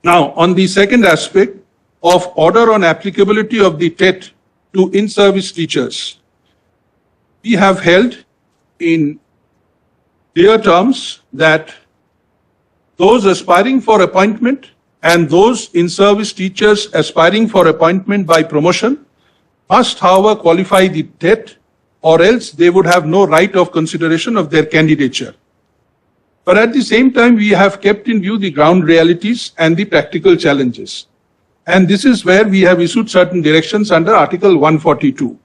Now, on the second aspect of order on applicability of the TET to in-service teachers, we have held in clear terms that those aspiring for appointment and those in-service teachers aspiring for appointment by promotion must, however, qualify the TET, or else they would have no right of consideration of their candidature. But at the same time, we have kept in view the ground realities and the practical challenges. And this is where we have issued certain directions under Article 142.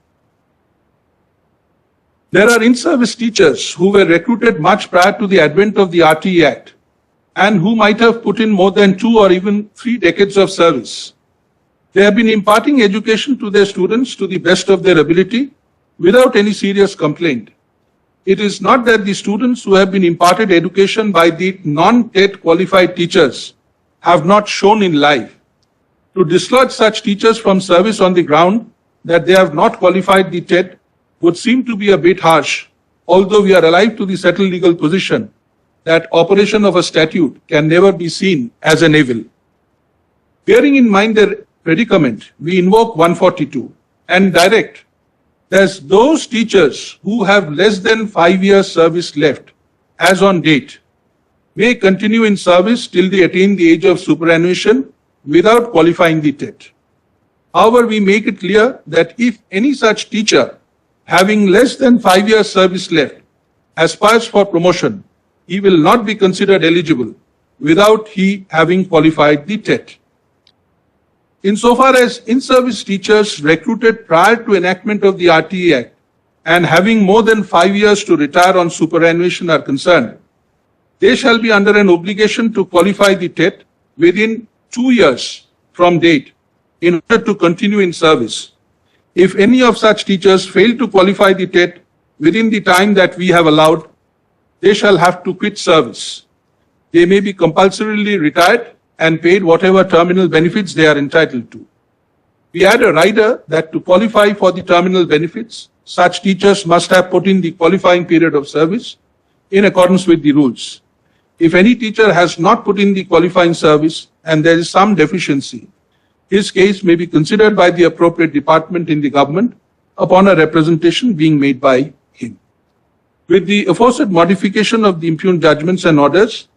There are in-service teachers who were recruited much prior to the advent of the RTE Act and who might have put in more than 2 or even 3 decades of service. They have been imparting education to their students to the best of their ability without any serious complaint. It is not that the students who have been imparted education by the non-TET qualified teachers have not shown in life. To dislodge such teachers from service on the ground that they have not qualified the TET would seem to be a bit harsh, although we are alive to the settled legal position that operation of a statute can never be seen as an evil. Bearing in mind their predicament, we invoke 142 and direct that those teachers who have less than 5 years service left as on date may continue in service till they attain the age of superannuation without qualifying the TET. However, we make it clear that if any such teacher having less than 5 years service left aspires for promotion, he will not be considered eligible without he having qualified the TET. Insofar as in-service teachers recruited prior to enactment of the RTE Act and having more than 5 years to retire on superannuation are concerned, they shall be under an obligation to qualify the TET within 2 years from date in order to continue in service. If any of such teachers fail to qualify the TET within the time that we have allowed, they shall have to quit service. They may be compulsorily retired and paid whatever terminal benefits they are entitled to. We add a rider that to qualify for the terminal benefits, such teachers must have put in the qualifying period of service in accordance with the rules. If any teacher has not put in the qualifying service and there is some deficiency, his case may be considered by the appropriate department in the government upon a representation being made by him. With the aforesaid modification of the impugned judgments and orders,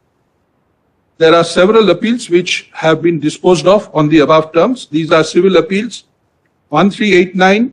there are several appeals which have been disposed of on the above terms. These are civil appeals 1389